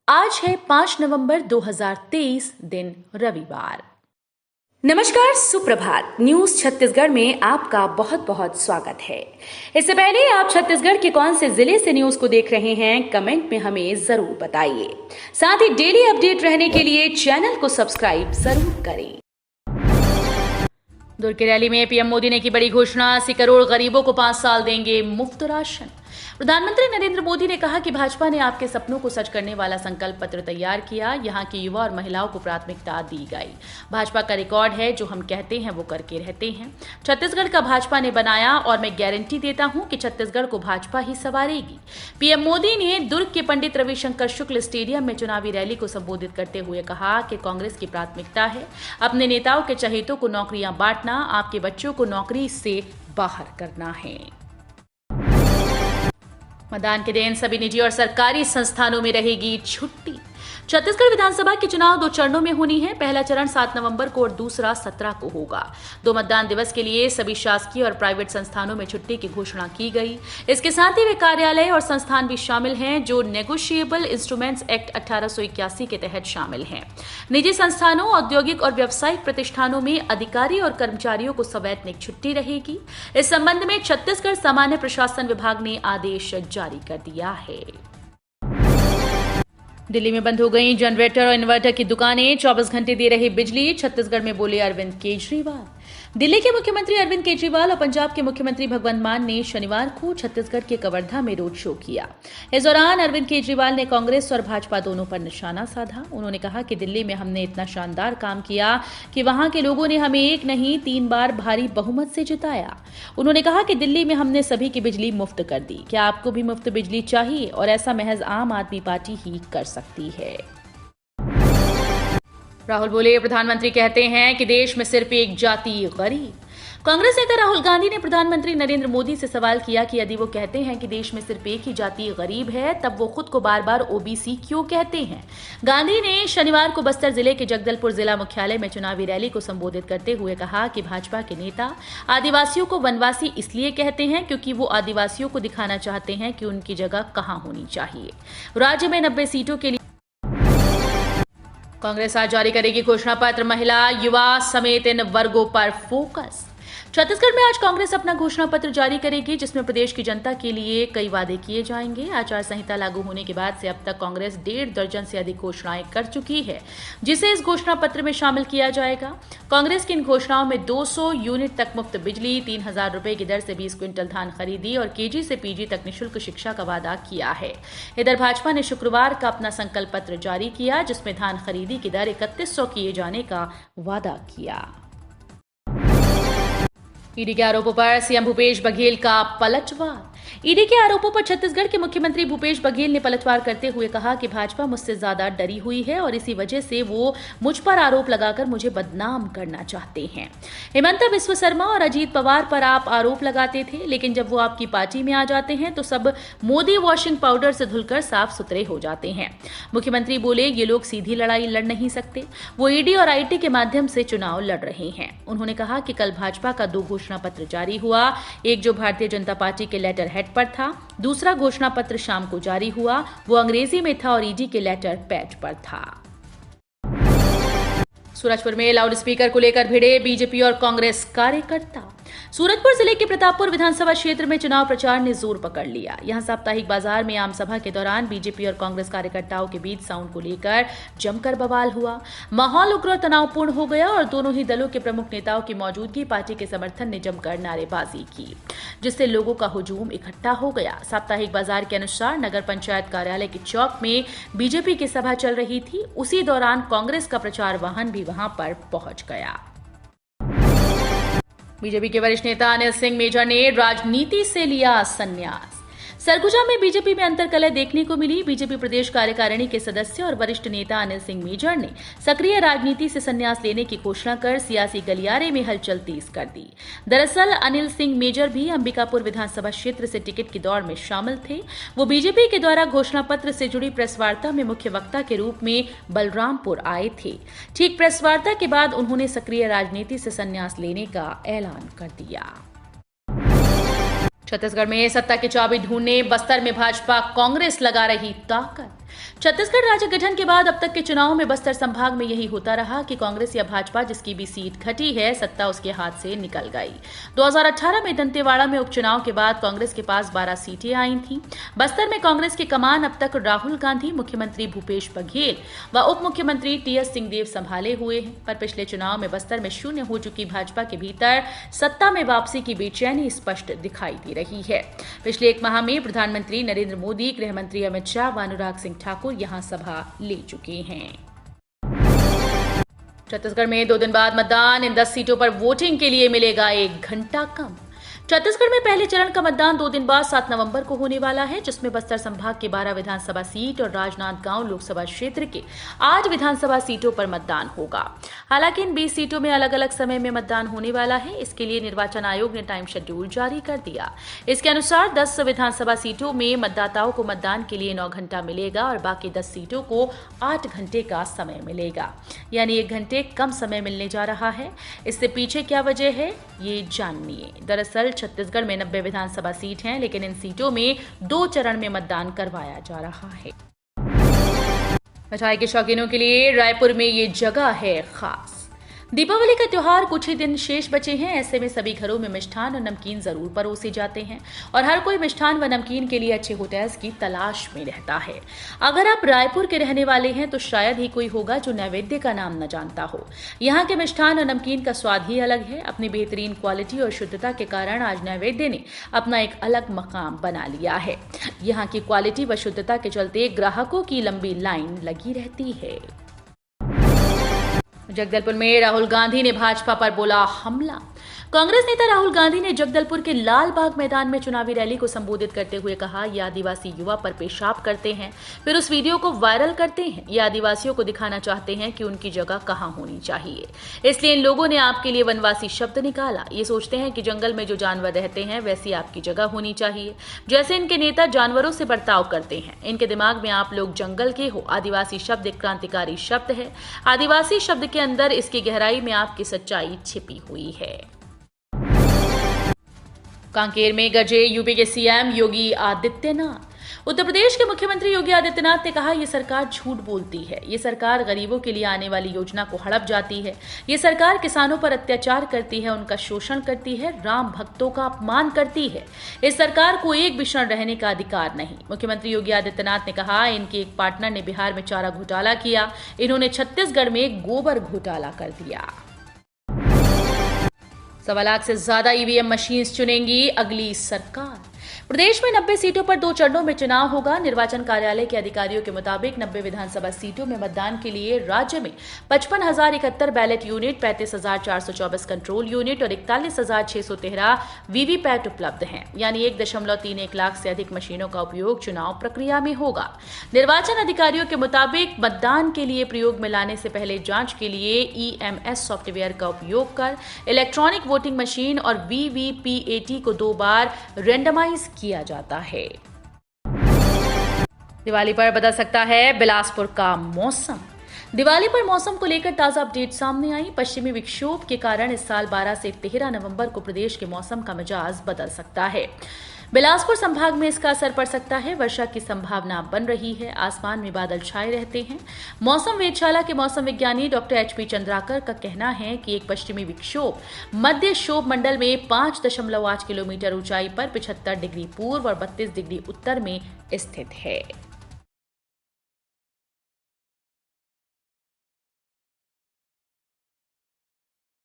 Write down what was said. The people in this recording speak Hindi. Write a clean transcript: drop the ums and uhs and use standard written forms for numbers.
आज है 5 नवंबर 2023 दिन रविवार। नमस्कार, सुप्रभात। न्यूज छत्तीसगढ़ में आपका बहुत बहुत स्वागत है। इससे पहले आप छत्तीसगढ़ के कौन से जिले से न्यूज को देख रहे हैं, कमेंट में हमें जरूर बताइए। साथ ही डेली अपडेट रहने के लिए चैनल को सब्सक्राइब जरूर करें। दुर्ग की रैली में पीएम मोदी ने की बड़ी घोषणा, 80 करोड़ गरीबों को 5 साल देंगे मुफ्त राशन। प्रधानमंत्री नरेंद्र मोदी ने कहा कि भाजपा ने आपके सपनों को सच करने वाला संकल्प पत्र तैयार किया। यहां के युवा और महिलाओं को प्राथमिकता दी गई। भाजपा का रिकॉर्ड है, जो हम कहते हैं वो करके रहते हैं। छत्तीसगढ़ का भाजपा ने बनाया और मैं गारंटी देता हूं कि छत्तीसगढ़ को भाजपा ही संवारेगी। पीएम मोदी ने दुर्ग के पंडित रविशंकर शुक्ल स्टेडियम में चुनावी रैली को संबोधित करते हुए कहा कि कांग्रेस की प्राथमिकता है अपने नेताओं के चहेतों को नौकरियां बांटना, आपके बच्चों को नौकरी से बाहर करना है। मतदान के दिन सभी निजी और सरकारी संस्थानों में रहेगी छुट्टी। छत्तीसगढ़ विधानसभा के चुनाव 2 चरणों में होनी है। पहला चरण 7 नवंबर को और दूसरा 17 को होगा। 2 मतदान दिवस के लिए सभी शासकीय और प्राइवेट संस्थानों में छुट्टी की घोषणा की गई। इसके साथ ही वे कार्यालय और संस्थान भी शामिल हैं जो नेगोशिएबल इंस्ट्रूमेंट्स एक्ट 1881 के तहत शामिल हैं। निजी संस्थानों, औद्योगिक और व्यावसायिक प्रतिष्ठानों में अधिकारी और कर्मचारियों को सवैतनिक छुट्टी रहेगी। इस संबंध में छत्तीसगढ़ सामान्य प्रशासन विभाग ने आदेश जारी कर दिया है। दिल्ली में बंद हो गई जनरेटर और इन्वर्टर की दुकानें, 24 घंटे दे रही बिजली। छत्तीसगढ़ में बोले अरविंद केजरीवाल। दिल्ली के मुख्यमंत्री अरविंद केजरीवाल और पंजाब के मुख्यमंत्री भगवंत मान ने शनिवार को छत्तीसगढ़ के कवर्धा में रोड शो किया। इस दौरान अरविंद केजरीवाल ने कांग्रेस और भाजपा दोनों पर निशाना साधा। उन्होंने कहा कि दिल्ली में हमने इतना शानदार काम किया कि वहां के लोगों ने हमें 1 नहीं 3 बार भारी बहुमत से जिताया। उन्होंने कहा कि दिल्ली में हमने सभी की बिजली मुफ्त कर दी। क्या आपको भी मुफ्त बिजली चाहिए? और ऐसा महज आम आदमी पार्टी ही कर सकती है। राहुल बोले, प्रधानमंत्री कहते हैं कि देश में सिर्फ एक जाति गरीब। कांग्रेस नेता राहुल गांधी ने प्रधानमंत्री नरेंद्र मोदी से सवाल किया कि यदि वो कहते हैं कि देश में सिर्फ एक ही जाति गरीब है, तब वो खुद को बार बार ओबीसी क्यों कहते हैं। गांधी ने शनिवार को बस्तर जिले के जगदलपुर जिला मुख्यालय में चुनावी रैली को संबोधित करते हुए कहा कि भाजपा के नेता आदिवासियों को वनवासी इसलिए कहते हैं क्योंकि वो आदिवासियों को दिखाना चाहते हैं कि उनकी जगह कहां होनी चाहिए। राज्य में 90 सीटों के लिए कांग्रेस आज जारी करेगी घोषणा पत्र। महिला, युवा समेत इन वर्गों पर फोकस। छत्तीसगढ़ में आज कांग्रेस अपना घोषणा पत्र जारी करेगी, जिसमें प्रदेश की जनता के लिए कई वादे किए जाएंगे। आचार संहिता लागू होने के बाद से अब तक कांग्रेस 1.5 दर्जन से अधिक घोषणाएं कर चुकी है, जिसे इस घोषणा पत्र में शामिल किया जाएगा। कांग्रेस की इन घोषणाओं में 200 यूनिट तक मुफ्त बिजली, 3,000 रुपए की दर से 20 क्विंटल धान खरीदी और केजी से पीजी तक निःशुल्क शिक्षा का वादा किया है। इधर भाजपा ने शुक्रवार का अपना संकल्प पत्र जारी किया, जिसमें धान खरीदी की दर 3100 किए जाने का वादा किया। ईडी के आरोपों पर सीएम भूपेश बघेल का पलटवार। ईडी के आरोपों पर छत्तीसगढ़ के मुख्यमंत्री भूपेश बघेल ने पलटवार करते हुए कहा कि भाजपा मुझसे ज्यादा डरी हुई है और इसी वजह से वो मुझ पर आरोप लगाकर मुझे बदनाम करना चाहते हैं। हिमंता बिस्व शर्मा और अजीत पवार पर आप आरोप लगाते थे, लेकिन जब वो आपकी पार्टी में आ जाते हैं तो सब मोदी वॉशिंग पाउडर से धुलकर साफ सुथरे हो जाते हैं। मुख्यमंत्री बोले, ये लोग सीधी लड़ाई लड़ नहीं सकते, वो ईडी और आईटी के माध्यम से चुनाव लड़ रहे हैं। उन्होंने कहा कि कल भाजपा का 2 घोषणा पत्र जारी हुआ, एक जो भारतीय जनता पार्टी के लेटर हेड पर था, दूसरा घोषणा पत्र शाम को जारी हुआ, वो अंग्रेजी में था और ईडी के लेटर पैड पर था। सूरजपुर में लाउडस्पीकर को लेकर भिड़े बीजेपी और कांग्रेस कार्यकर्ता। सूरजपुर जिले के प्रतापपुर विधानसभा क्षेत्र में चुनाव प्रचार ने जोर पकड़ लिया। यहां साप्ताहिक बाजार में आम सभा के दौरान बीजेपी और कांग्रेस कार्यकर्ताओं के बीच साउंड को लेकर जमकर बवाल हुआ। माहौल उग्र और तनावपूर्ण हो गया और दोनों ही दलों के प्रमुख नेताओं की मौजूदगी पार्टी के समर्थन ने जमकर नारेबाजी की, जिससे लोगों का हुजूम इकट्ठा हो गया। साप्ताहिक बाजार के अनुसार नगर पंचायत कार्यालय के चौक में बीजेपी की सभा चल रही थी। उसी दौरान कांग्रेस का प्रचार वाहन भी वहां पर पहुंच गया। बीजेपी के वरिष्ठ नेता अनिल सिंह मेजर ने राजनीति से लिया संन्यास। सरगुजा में बीजेपी में अंतर्कलह देखने को मिली। बीजेपी प्रदेश कार्यकारिणी के सदस्य और वरिष्ठ नेता अनिल सिंह मेजर ने सक्रिय राजनीति से संन्यास लेने की घोषणा कर सियासी गलियारे में हलचल तेज कर दी। दरअसल अनिल सिंह मेजर भी अंबिकापुर विधानसभा क्षेत्र से टिकट की दौड़ में शामिल थे। वो बीजेपी के द्वारा घोषणा पत्र से जुड़ी प्रेस वार्ता में मुख्य वक्ता के रूप में बलरामपुर आए थे। ठीक प्रेस वार्ता के बाद उन्होंने सक्रिय राजनीति से संन्यास लेने का ऐलान कर दिया। छत्तीसगढ़ में सत्ता की चाबी ढूंढने बस्तर में भाजपा कांग्रेस लगा रही ताकत। छत्तीसगढ़ राज्य गठन के बाद अब तक के चुनावों में बस्तर संभाग में यही होता रहा कि कांग्रेस या भाजपा जिसकी भी सीट घटी है, सत्ता उसके हाथ से निकल गई। 2018 में दंतेवाड़ा में उपचुनाव के बाद कांग्रेस के पास 12 सीटें आई थीं। बस्तर में कांग्रेस की कमान अब तक राहुल गांधी, मुख्यमंत्री भूपेश बघेल व उप मुख्यमंत्री टीएस सिंहदेव संभाले हुए हैं। पर पिछले चुनाव में बस्तर में शून्य हो चुकी भाजपा के भीतर सत्ता में वापसी की बेचैनी स्पष्ट दिखाई दे रही है। पिछले एक माह में प्रधानमंत्री नरेंद्र मोदी, गृह मंत्री अमित शाह व अनुराग सिंह ठाकुर यहां सभा ले चुके हैं। छत्तीसगढ़ में 2 दिन बाद मतदान, इन 10 सीटों पर वोटिंग के लिए मिलेगा 1 घंटा कम। छत्तीसगढ़ में पहले चरण का मतदान 2 दिन बाद 7 नवंबर को होने वाला है, जिसमें बस्तर संभाग के 12 विधानसभा सीट और राजनांदगांव लोकसभा क्षेत्र के 8 विधानसभा सीटों पर मतदान होगा। हालांकि इन 20 सीटों में अलग अलग समय में मतदान होने वाला है। इसके लिए निर्वाचन आयोग ने टाइम शेड्यूल जारी कर दिया। इसके अनुसार 10 विधानसभा सीटों में मतदाताओं को मतदान के लिए 9 घंटा मिलेगा और बाकी 10 सीटों को 8 घंटे का समय मिलेगा, यानी 1 घंटे कम समय मिलने जा रहा है। इससे पीछे क्या वजह है, ये जानिए। दरअसल छत्तीसगढ़ में 90 विधानसभा सीट हैं, लेकिन इन सीटों में 2 चरण में मतदान करवाया जा रहा है। मिठाई के शौकीनों के लिए रायपुर में ये जगह है खास। दीपावली का त्योहार कुछ ही दिन शेष बचे हैं। ऐसे में सभी घरों में मिष्ठान और नमकीन जरूर परोसे जाते हैं और हर कोई मिष्ठान व नमकीन के लिए अच्छे होटल्स की तलाश में रहता है। अगर आप रायपुर के रहने वाले हैं तो शायद ही कोई होगा जो नैवेद्य का नाम न जानता हो। यहाँ के मिष्ठान और नमकीन का स्वाद ही अलग है। अपनी बेहतरीन क्वालिटी और शुद्धता के कारण आज नैवेद्य ने अपना एक अलग मकाम बना लिया है। यहाँ की क्वालिटी व शुद्धता के चलते ग्राहकों की लंबी लाइन लगी रहती है। जगदलपुर में राहुल गांधी ने भाजपा पर बोला हमला। कांग्रेस नेता राहुल गांधी ने जगदलपुर के लाल बाग मैदान में चुनावी रैली को संबोधित करते हुए कहा, ये आदिवासी युवा पर पेशाब करते हैं, फिर उस वीडियो को वायरल करते हैं। ये आदिवासियों को दिखाना चाहते हैं कि उनकी जगह कहां होनी चाहिए, इसलिए इन लोगों ने आपके लिए वनवासी शब्द निकाला। ये सोचते हैं कि जंगल में जो जानवर रहते हैं वैसी आपकी जगह होनी चाहिए, जैसे इनके नेता जानवरों से बर्ताव करते हैं। इनके दिमाग में आप लोग जंगल के हो। आदिवासी शब्द एक क्रांतिकारी शब्द है। आदिवासी शब्द के अंदर इसकी गहराई में आपकी सच्चाई छिपी हुई है। कांकेर में गरजे यूपी के सीएम योगी आदित्यनाथ। उत्तर प्रदेश के मुख्यमंत्री योगी आदित्यनाथ ने कहा, ये सरकार झूठ बोलती है। ये सरकार गरीबों के लिए आने वाली योजना को हड़प जाती है। ये सरकार किसानों पर अत्याचार करती है, उनका शोषण करती है, राम भक्तों का अपमान करती है। इस सरकार को एक भी क्षण रहने का अधिकार नहीं। मुख्यमंत्री योगी आदित्यनाथ ने कहा, इनके एक पार्टनर ने बिहार में चारा घोटाला किया, इन्होंने छत्तीसगढ़ में गोबर घोटाला कर दिया। 1.25 लाख से ज्यादा ईवीएम मशीन चुनेंगी अगली सरकार। प्रदेश में 90 सीटों पर 2 चरणों में चुनाव होगा। निर्वाचन कार्यालय के अधिकारियों के मुताबिक 90 विधानसभा सीटों में मतदान के लिए राज्य में 55,071 बैलेट यूनिट, 35,424 कंट्रोल यूनिट और 41,613 वीवीपैट उपलब्ध हैं, यानी 1.31 लाख से अधिक मशीनों का उपयोग चुनाव प्रक्रिया में होगा। निर्वाचन अधिकारियों के मुताबिक मतदान के लिए प्रयोग में लाने से पहले जांच के लिए ईएमएस सॉफ्टवेयर का उपयोग कर इलेक्ट्रॉनिक वोटिंग मशीन और वीवीपीएटी को 2 बार रेंडमाइज किया जाता है। दिवाली पर बदल सकता है बिलासपुर का मौसम। दिवाली पर मौसम को लेकर ताजा अपडेट सामने आई। पश्चिमी विक्षोभ के कारण इस साल 12 से 13 नवंबर को प्रदेश के मौसम का मिजाज बदल सकता है। बिलासपुर संभाग में इसका असर पड़ सकता है। वर्षा की संभावना बन रही है। आसमान में बादल छाए रहते हैं। मौसम वेधशाला के मौसम विज्ञानी डॉक्टर एचपी चंद्राकर का कहना है कि एक पश्चिमी विक्षोभ मध्य क्षोभ मंडल में 5.8 किलोमीटर ऊंचाई पर 75 डिग्री पूर्व और 32 डिग्री उत्तर में स्थित है।